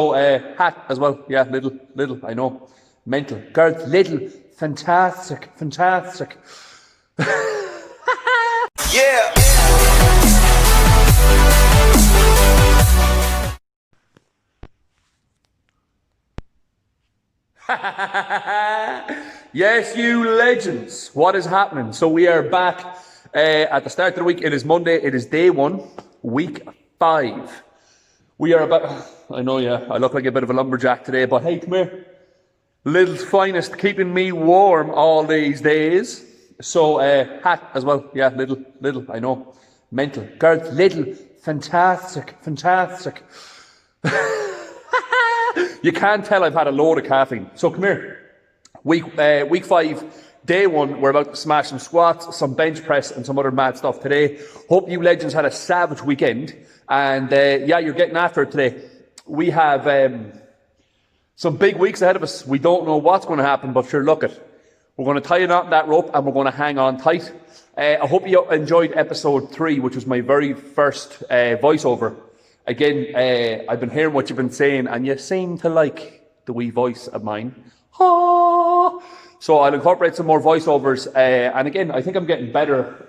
Oh, hat as well. Yeah, little, I know. Mental. Girls, little. Fantastic. Yeah. Yes, you legends. What is happening? So we are back at the start of the week. It is Monday. It is day 1, week 5. We are about... I know, yeah, I look like a bit of a lumberjack today, but hey, come here. Little's finest, keeping me warm all these days. So, hat as well. Yeah, little, I know. Mental. Girls, little. Fantastic. You can't tell I've had a load of caffeine. So come here. Week 5, day 1, we're about to smash some squats, some bench press, and some other mad stuff today. Hope you legends had a savage weekend. And yeah, you're getting after it today. We have some big weeks ahead of us. We don't know what's going to happen, but sure, look it. We're going to tie a knot in that rope and we're going to hang on tight. I hope you enjoyed episode 3, which was my very first voiceover. Again, I've been hearing what you've been saying, and you seem to like the wee voice of mine. Ah. So I'll incorporate some more voiceovers, and again, I think I'm getting better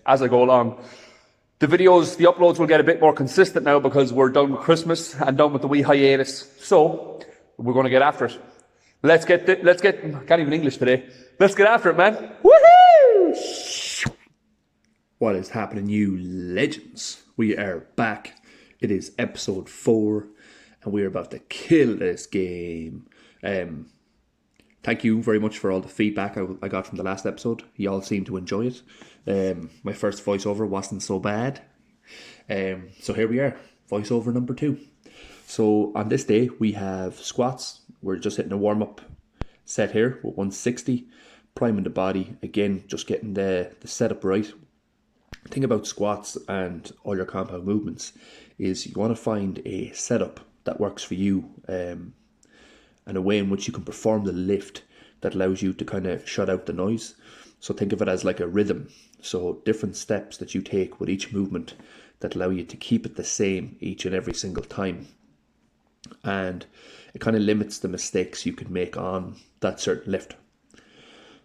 as I go along. The videos, the uploads will get a bit more consistent now because we're done with Christmas and done with the wee hiatus. So we're going to get after it. Let's get, I can't even English today. Let's get after it, man. Woohoo! What is happening, you legends? We are back. It is episode 4, and we are about to kill this game. Thank you very much for all the feedback I got from the last episode. You all seem to enjoy it. My first voiceover wasn't so bad. So here we are, voiceover number 2. So on this day, we have squats. We're just hitting a warm-up set here with 160, priming the body. Again, just getting the setup right. The thing about squats and all your compound movements is you want to find a setup that works for you, and a way in which you can perform the lift that allows you to kind of shut out the noise. So think of it as like a rhythm. So different steps that you take with each movement that allow you to keep it the same each and every single time. And it kind of limits the mistakes you can make on that certain lift.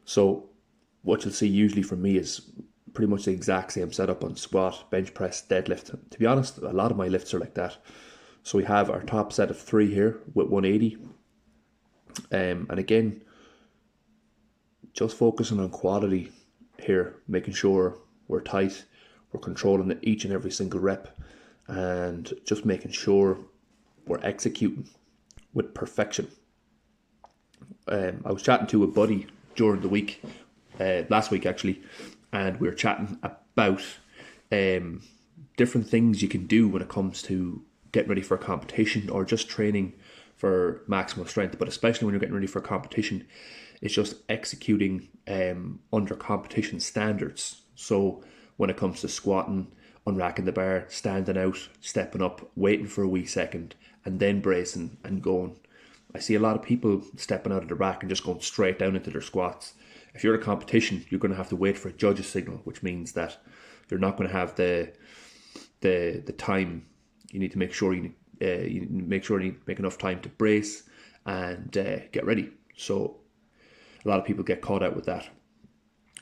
So what you'll see usually from me is pretty much the exact same setup on squat, bench press, deadlift. To be honest, a lot of my lifts are like that. So we have our top set of 3 here with 180. And again, just focusing on quality here, making sure we're tight, we're controlling each and every single rep, and just making sure we're executing with perfection. I was chatting to a buddy during the week, last week actually, and we were chatting about different things you can do when it comes to getting ready for a competition or just training for maximum strength, but especially when you're getting ready for a competition, it's just executing under competition standards. So when it comes to squatting, unracking the bar, standing out, stepping up, waiting for a wee second, and then bracing and going. I see a lot of people stepping out of the rack and just going straight down into their squats. If you're at a competition, you're going to have to wait for a judge's signal, which means that you're not going to have the time. You need to make sure you make enough time to brace and get ready. So a lot of people get caught out with that.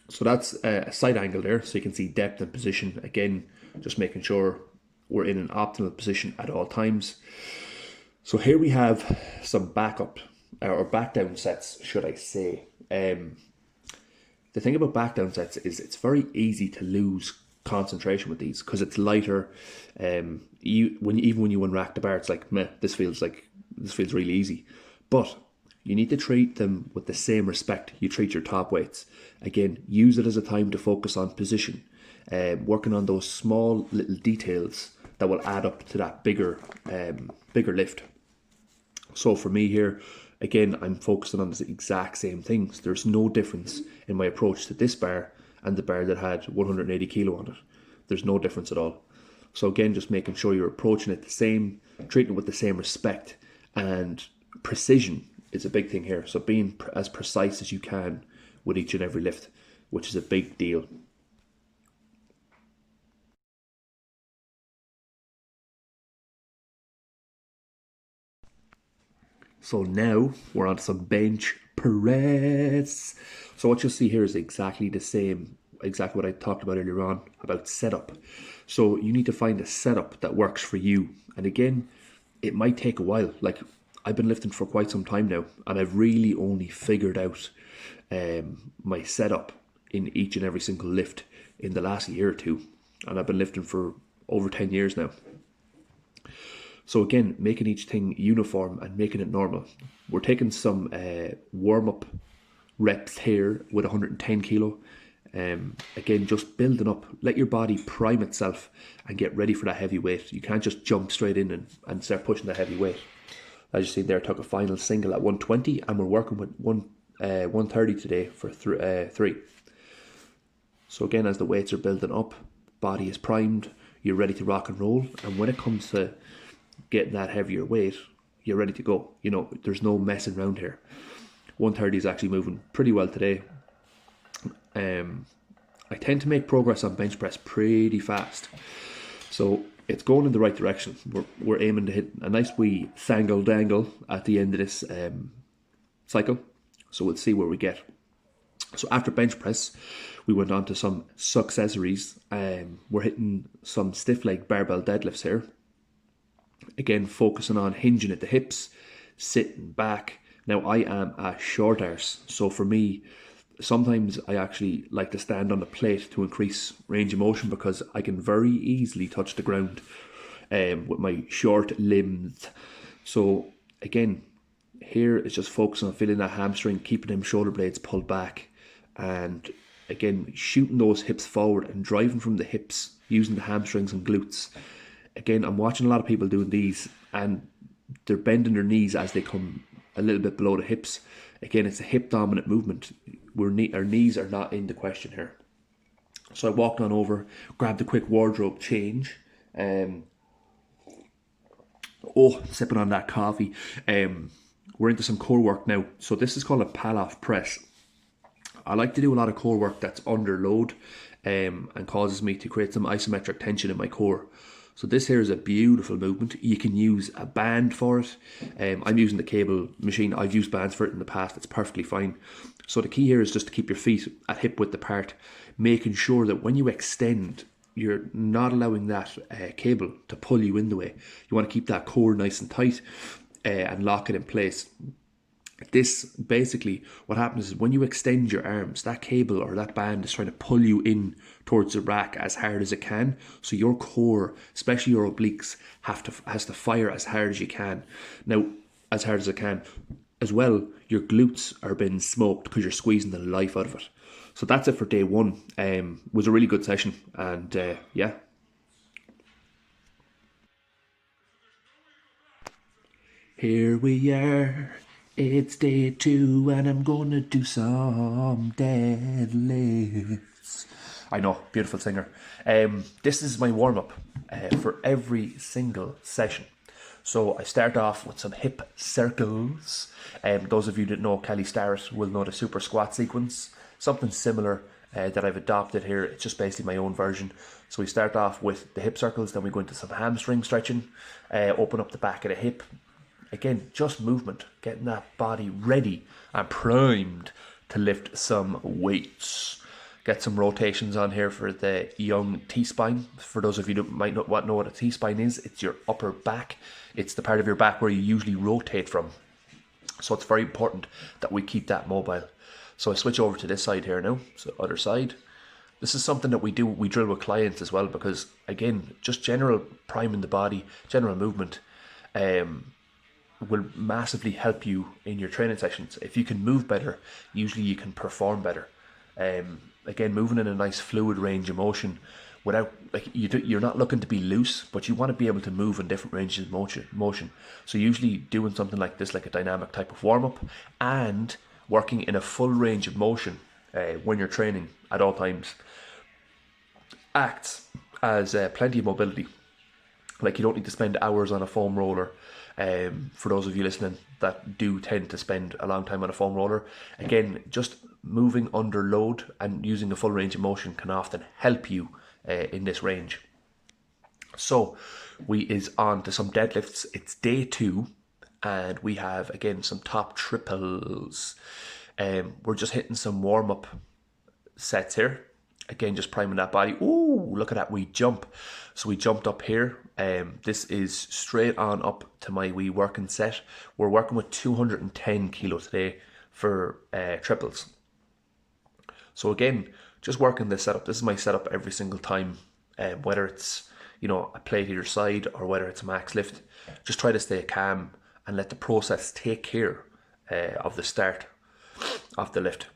So that's a side angle there, so you can see depth and position. Again, just making sure we're in an optimal position at all times. So here we have some backup, or back down sets, should I say. The thing about back down sets is it's very easy to lose concentration with these because it's lighter. Even when you unrack the bar, it's like, meh, this feels really easy. But you need to treat them with the same respect you treat your top weights. Again, use it as a time to focus on position, working on those small little details that will add up to that bigger lift. So for me here, again, I'm focusing on the exact same things. There's no difference in my approach to this bar and the bar that had 180 kilo on it. There's no difference at all. So again, just making sure you're approaching it the same, treating it with the same respect, and precision is a big thing here. So being as precise as you can with each and every lift, which is a big deal. So now we're on to some bench press. So what you'll see here is exactly the same, exactly what I talked about earlier on about setup. So you need to find a setup that works for you. And again, it might take a while. Like, I've been lifting for quite some time now, and I've really only figured out my setup in each and every single lift in the last year or two. And I've been lifting for over 10 years now. So again, making each thing uniform and making it normal. We're taking some warm-up reps here with 110 kilo. Again, just building up. Let your body prime itself and get ready for that heavy weight. You can't just jump straight in and start pushing that heavy weight. As you see there, I took a final single at 120, and we're working with 130 today for three. So again, as the weights are building up, body is primed, you're ready to rock and roll. And when it comes to getting that heavier weight, you're ready to go. You know, there's no messing around here. 130 is actually moving pretty well today. I tend to make progress on bench press pretty fast, so it's going in the right direction. We're aiming to hit a nice wee thangle dangle at the end of this cycle, so we'll see where we get. So after bench press, we went on to some successories. We're hitting some stiff leg barbell deadlifts here. Again, focusing on hinging at the hips, sitting back. Now, I am a short arse, so for me, sometimes I actually like to stand on the plate to increase range of motion, because I can very easily touch the ground with my short limbs. So again, here it's just focusing on feeling that hamstring, keeping them shoulder blades pulled back, and again, shooting those hips forward and driving from the hips using the hamstrings and glutes. Again, I'm watching a lot of people doing these, and they're bending their knees as they come a little bit below the hips. Again, it's a hip dominant movement. Our knees are not in the question here. So I walked on over, grabbed a quick wardrobe change. Sipping on that coffee. We're into some core work now. So this is called a pal-off press. I like to do a lot of core work that's under load and causes me to create some isometric tension in my core. So this here is a beautiful movement. You can use a band for it. I'm using the cable machine. I've used bands for it in the past. It's perfectly fine. So the key here is just to keep your feet at hip width apart, making sure that when you extend, you're not allowing that cable to pull you in the way. You want to keep that core nice and tight and lock it in place. This basically, what happens is when you extend your arms, that cable or that band is trying to pull you in towards the rack as hard as it can. So your core, especially your obliques, has to fire as hard as you can. Now, as hard as it can. As well, your glutes are being smoked because you're squeezing the life out of it. So that's it for day one. Was a really good session, and yeah. Here we are. It's day 2, and I'm gonna do some deadlifts. I know, beautiful singer. This is my warm-up for every single session. So I start off with some hip circles. Those of you that know Kelly Starrett will know the super squat sequence. Something similar that I've adopted here. It's just basically my own version. So we start off with the hip circles, then we go into some hamstring stretching, open up the back of the hip. Again, just movement, getting that body ready and primed to lift some weights. Get some rotations on here for the young T-spine. For those of you that might not know what a T-spine is, it's your upper back. It's the part of your back where you usually rotate from. So it's very important that we keep that mobile. So I switch over to this side here now, so other side. This is something that we drill with clients as well, because again, just general priming the body, general movement, will massively help you in your training sessions. If you can move better, usually you can perform better. Again, moving in a nice fluid range of motion without, like, you're not looking to be loose, but you want to be able to move in different ranges of motion. So usually doing something like this, like a dynamic type of warm-up, and working in a full range of motion when you're training at all times, acts as plenty of mobility. Like, you don't need to spend hours on a foam roller. For those of you listening that do tend to spend a long time on a foam roller, again, just moving under load and using a full range of motion can often help you in this range. So we is on to some deadlifts. It's day 2, And we have, again, some top triples. We're just hitting some warm-up sets here. Again, just priming that body. Ooh, look at that, we jump. So we jumped up here. This is straight on up to my wee working set. We're working with 210 kilo today for triples. So again, just working this setup. This is my setup every single time, whether it's, you know, a plate either side or whether it's a max lift. Just try to stay calm and let the process take care of the start of the lift.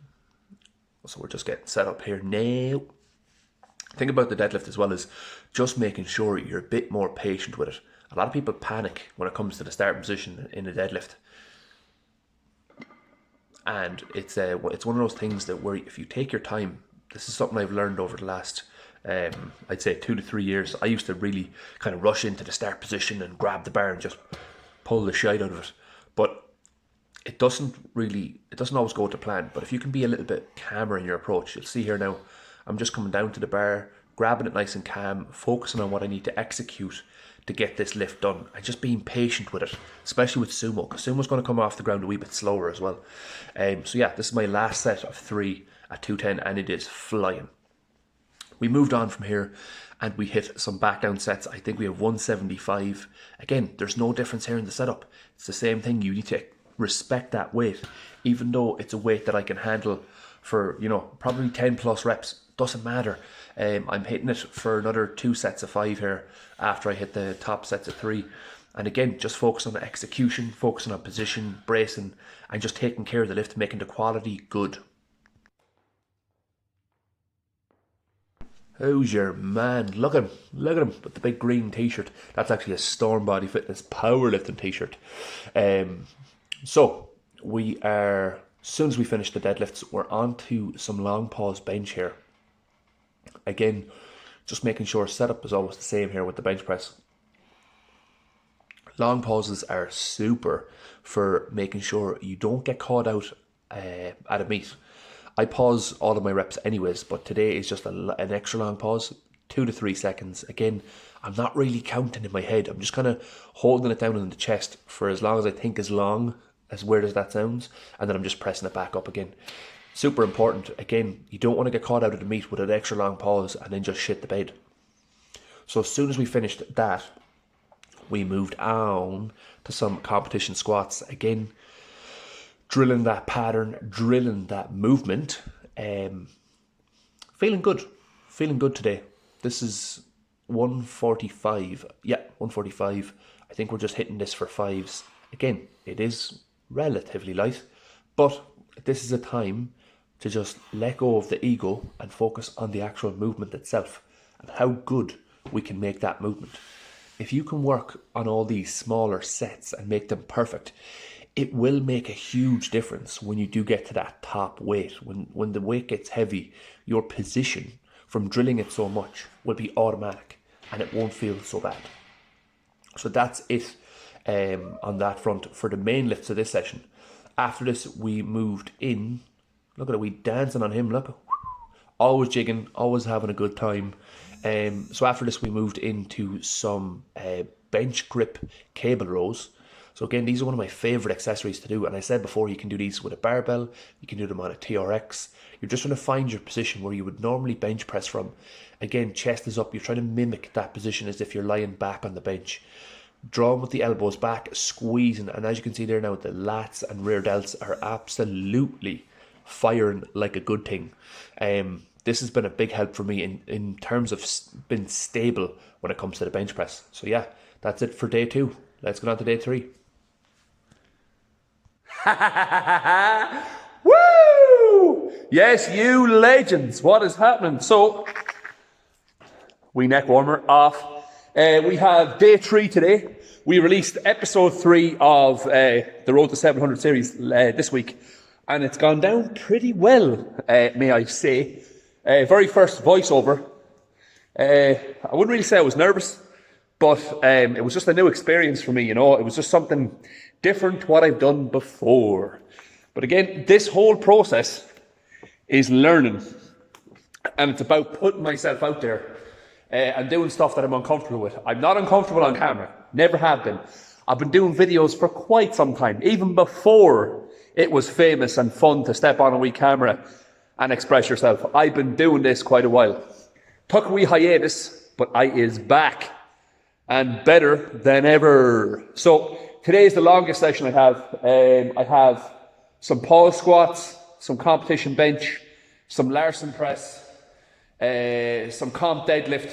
So we're just getting set up here now. The thing about the deadlift as well is just making sure you're a bit more patient with it. A lot of people panic when it comes to the starting position in a deadlift. And it's one of those things that where if you take your time, this is something I've learned over the last, I'd say 2 to 3 years. I used to really kind of rush into the start position and grab the bar and just pull the shite out of it. But it doesn't always go to plan. But if you can be a little bit calmer in your approach, you'll see here now, I'm just coming down to the bar, grabbing it nice and calm, focusing on what I need to execute to get this lift done, and just being patient with it, especially with sumo, because sumo's going to come off the ground a wee bit slower as well. So yeah, this is my last set of 3 at 210, and it is flying. We moved on from here and we hit some back down sets. I think we have 175. Again, there's no difference here in the setup. It's the same thing. You need to respect that weight, even though it's a weight that I can handle for, you know, probably 10 plus reps. Doesn't matter. I'm hitting it for another 2 sets of 5 here after I hit the top sets of 3. And again, just focus on the execution, focusing on position, bracing, and just taking care of the lift, making the quality good. Who's your man? Look at him with the big green t-shirt. That's actually a Storm Body Fitness powerlifting t-shirt. So we are, as soon as we finish the deadlifts, we're on to some long pause bench here. Again, just making sure setup is always the same here with the bench press. Long pauses are super for making sure you don't get caught out at a meet. I pause all of my reps anyways, but today is just an extra long pause, 2 to 3 seconds. Again, I'm not really counting in my head. I'm just kind of holding it down in the chest for as long as I think is long, as weird as that sounds, and then I'm just pressing it back up again. Super important. Again, you don't want to get caught out of the meet with an extra long pause and then just shit the bed. So as soon as we finished that, we moved on to some competition squats. Again, drilling that pattern, drilling that movement. Feeling good today. This is 145. Yeah, 145. I think we're just hitting this for 5s. Again, it is relatively light, but this is a time to just let go of the ego and focus on the actual movement itself and how good we can make that movement. If you can work on all these smaller sets and make them perfect, it will make a huge difference when you do get to that top weight. When the weight gets heavy, your position from drilling it so much will be automatic and it won't feel so bad. So that's it on that front for the main lifts of this session. After this, we moved in. Look at it, we dancing on him, look. Always jigging, always having a good time. So after this, we moved into some bench grip cable rows. So again, these are one of my favorite accessories to do. And I said before, you can do these with a barbell. You can do them on a TRX. You're just trying to find your position where you would normally bench press from. Again, chest is up. You're trying to mimic that position as if you're lying back on the bench. Drawing with the elbows back, squeezing. And as you can see there now, the lats and rear delts are absolutely firing like a good thing. This has been a big help for me in terms of being stable when it comes to the bench press. So yeah, that's it for day 2. Let's get on to day 3. Woo! Yes, you legends. What is happening? So, we neck warmer off. We have day 3 today. We released episode 3 of the Road to 700 series this week. And it's gone down pretty well, may I say. Very first voiceover. I wouldn't really say I was nervous, but it was just a new experience for me, you know. It was just something different to what I've done before. But again, this whole process is learning. And it's about putting myself out there and doing stuff that I'm uncomfortable with. I'm not uncomfortable on camera. Never have been. I've been doing videos for quite some time, even before it was famous and fun to step on a wee camera and express yourself. I've been doing this quite a while. Took a wee hiatus, but I is back and better than ever. So today is the longest session I have. I have some pause squats, some competition bench, some Larsen press, some comp deadlift.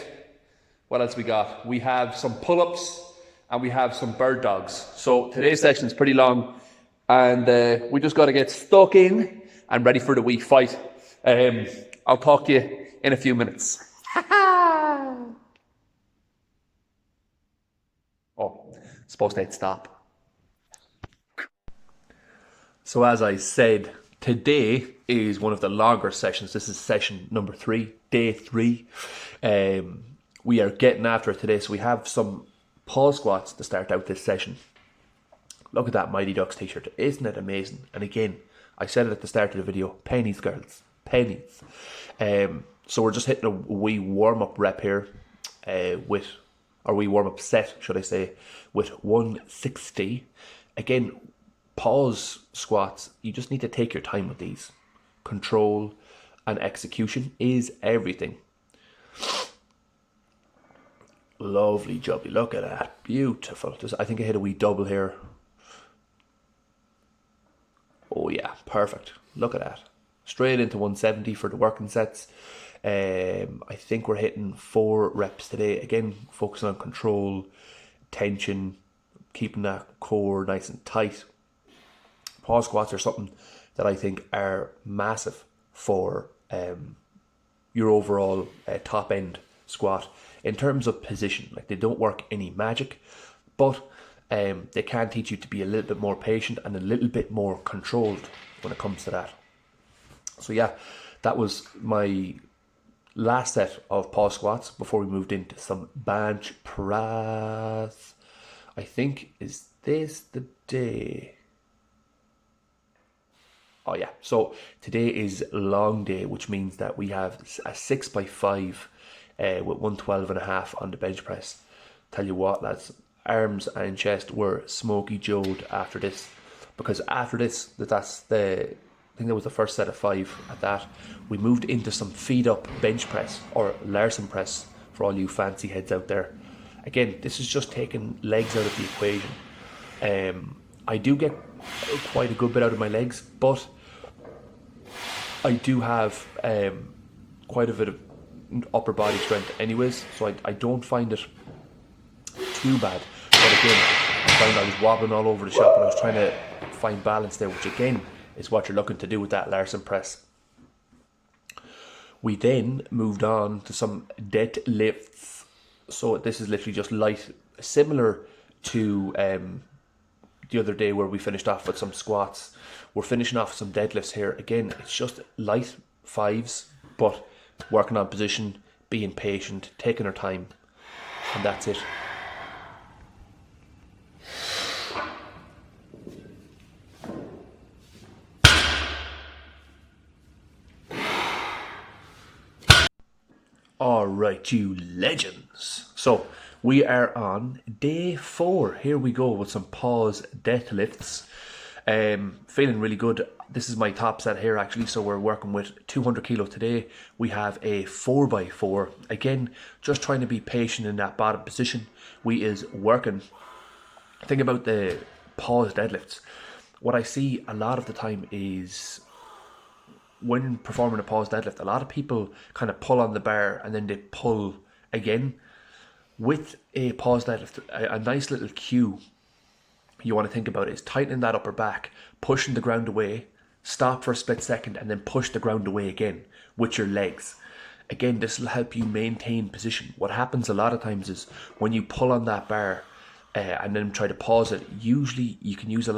What else we got? We have some pull-ups and we have some bird dogs. So today's session is pretty long and we just got to get stuck in and ready for the week fight. I'll talk to you in a few minutes. Oh, supposed to hit stop. So as I said, today is one of the longer sessions. This is session number 3, day 3. We are getting after it today. So we have some pause squats to start out this session. Look at that Mighty Ducks t-shirt. Isn't it amazing? And again, I said it at the start of the video, pennies, girls, pennies. So we're just hitting a wee warm-up rep here wee warm-up set, should I say, with 160. Again, pause squats, you just need to take your time with these. Control and execution is everything. Lovely jubbly, look at that, beautiful. I think I hit a wee double here. Oh yeah, perfect, look at that. Straight into 170 for the working sets. I think we're hitting 4 reps today. Again, focusing on control, tension, keeping that core nice and tight. Pause squats are something that I think are massive for your overall top end squat in terms of position. Like, they don't work any magic, but they can teach you to be a little bit more patient and a little bit more controlled when it comes to that. So yeah, that was my last set of pause squats before we moved into some bench press. I think, is this the day? Oh yeah, so today is long day, which means that we have a 6x5 with 112.5 on the bench press. Tell you what, lads, arms and chest were smoky joed after this, because after this, I think that was the first set of 5 at that. We moved into some feed up bench press, or Larsen press for all you fancy heads out there. Again, this is just taking legs out of the equation. I do get quite a good bit out of my legs, but I do have quite a bit of upper body strength anyways, so I don't find it too bad. But again, I found I was wobbling all over the shop and I was trying to find balance there, which again is what you're looking to do with that Larsen press. We then moved on to some deadlifts. So this is literally just light, similar to the other day where we finished off with some squats. We're finishing off some deadlifts here. Again, it's just light 5s, but working on position, being patient, taking our time, and that's it. Alright, you legends. So we are on day 4. Here we go with some pause deadlifts. Feeling really good. This is my top set here actually, so we're working with 200 kilo today. We have a 4x4. Again, just trying to be patient in that bottom position. We is working. Think about the pause deadlifts. What I see a lot of the time is when performing a pause deadlift, a lot of people kind of pull on the bar and then they pull again. With a pause deadlift, a nice little cue you want to think about is tightening that upper back, pushing the ground away, stop for a split second, and then push the ground away again with your legs. Again, this will help you maintain position. What happens a lot of times is when you pull on that bar and then try to pause it, usually you can lose a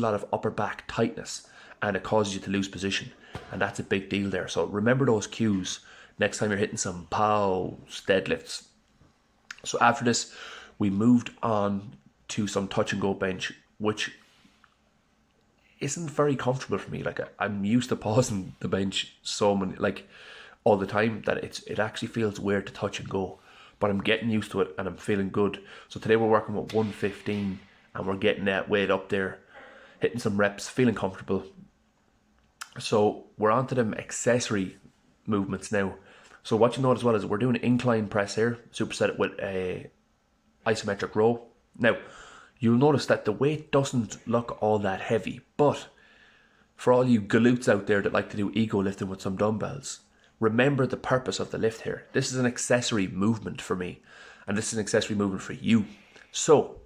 lot of upper back tightness, and it causes you to lose position, and that's a big deal there. So remember those cues next time you're hitting some pause deadlifts. So after this, we moved on to some touch and go bench, which isn't very comfortable for me. Like, I'm used to pausing the bench all the time that it actually feels weird to touch and go, but I'm getting used to it and I'm feeling good. So today we're working with 115 and we're getting that weight up there, hitting some reps, feeling comfortable. So we're on to them accessory movements now. So what you notice as well is we're doing an incline press here, superset it with a isometric row. Now, you'll notice that the weight doesn't look all that heavy, but for all you galoots out there that like to do ego lifting with some dumbbells, remember the purpose of the lift here. This is an accessory movement for me, and this is an accessory movement for you. So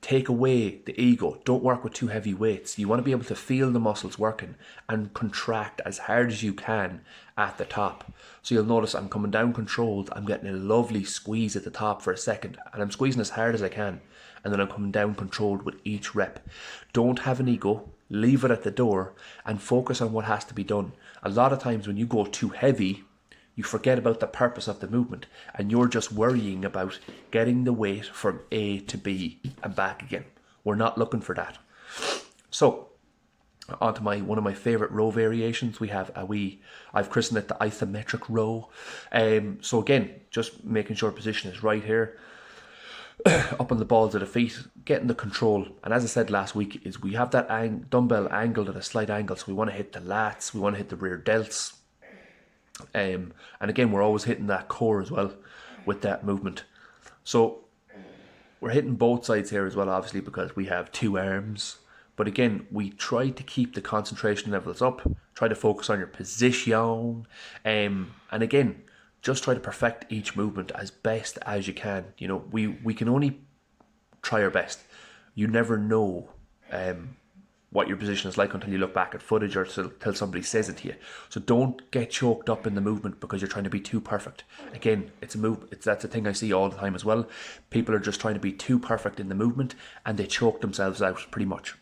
take away the ego. Don't work with too heavy weights. You want to be able to feel the muscles working and contract as hard as you can at the top. So you'll notice I'm coming down controlled. I'm getting a lovely squeeze at the top for a second, and I'm squeezing as hard as I can, and then I'm coming down controlled with each rep. Don't have an ego. Leave it at the door and focus on what has to be done. A lot of times when you go too heavy, you forget about the purpose of the movement, and you're just worrying about getting the weight from A to B and back again. We're not looking for that. So onto one of my favorite row variations. We have I've christened it the isometric row. So again, just making sure position is right here. Up on the balls of the feet, getting the control. And as I said last week, is we have that dumbbell angled at a slight angle, so we want to hit the lats, we want to hit the rear delts. And again, we're always hitting that core as well with that movement. So we're hitting both sides here as well, obviously, because we have two arms. But again, we try to keep the concentration levels up, try to focus on your position. And again, just try to perfect each movement as best as you can. You know, we can only try our best. You never know what your position is like until you look back at footage or till somebody says it to you. So don't get choked up in the movement because you're trying to be too perfect. Again, that's a thing I see all the time as well. People are just trying to be too perfect in the movement and they choke themselves out pretty much.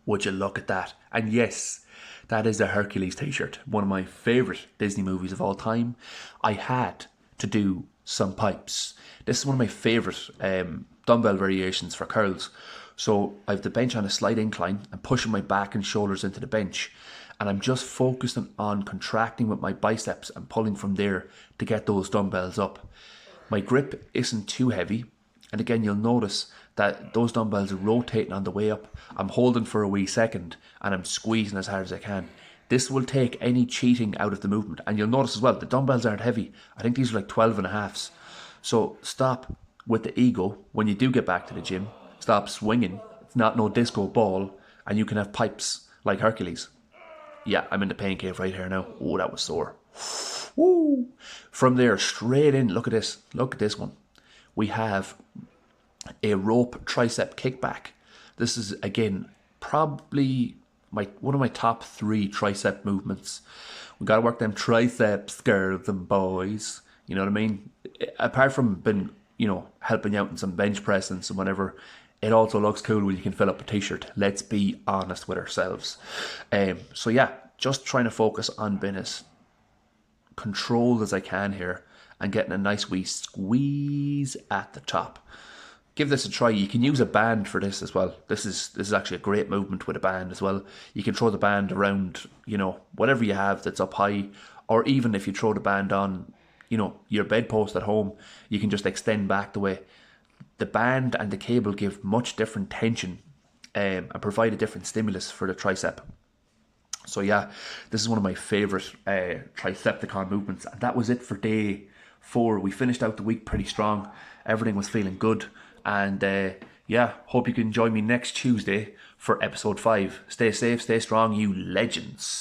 Would you look at that? And yes, that is a Hercules t-shirt, one of my favourite Disney movies of all time. I had to do some pipes. This is one of my favourite dumbbell variations for curls. So I have the bench on a slight incline. I'm pushing my back and shoulders into the bench, and I'm just focusing on contracting with my biceps and pulling from there to get those dumbbells up. My grip isn't too heavy, and again, you'll notice that those dumbbells are rotating on the way up. I'm holding for a wee second and I'm squeezing as hard as I can. This will take any cheating out of the movement. And you'll notice as well, the dumbbells aren't heavy. I think these are like 12.5s. So stop with the ego. When you do get back to the gym, stop swinging. It's not no disco ball, and you can have pipes like Hercules. Yeah, I'm in the pain cave right here now. Oh, that was sore. Woo! From there, straight in, look at this. Look at this one. We have a rope tricep kickback. This is, again, probably one of my top 3 tricep movements. We got to work them triceps, girls and boys. You know what I mean? Apart from helping you out in some bench press and some whatever, it also looks cool when you can fill up a t-shirt. Let's be honest with ourselves. So yeah, just trying to focus on being as controlled as I can here and getting a nice wee squeeze at the top. Give this a try. You can use a band for this as well. This is actually a great movement with a band as well. You can throw the band around, whatever you have that's up high, or even if you throw the band on, your bedpost at home, you can just extend back the way. The band and the cable give much different tension and provide a different stimulus for the tricep. So yeah, this is one of my favourite Tricepticon movements. And that was it for day 4. We finished out the week pretty strong. Everything was feeling good. And hope you can join me next Tuesday for episode 5. Stay safe, stay strong, you legends.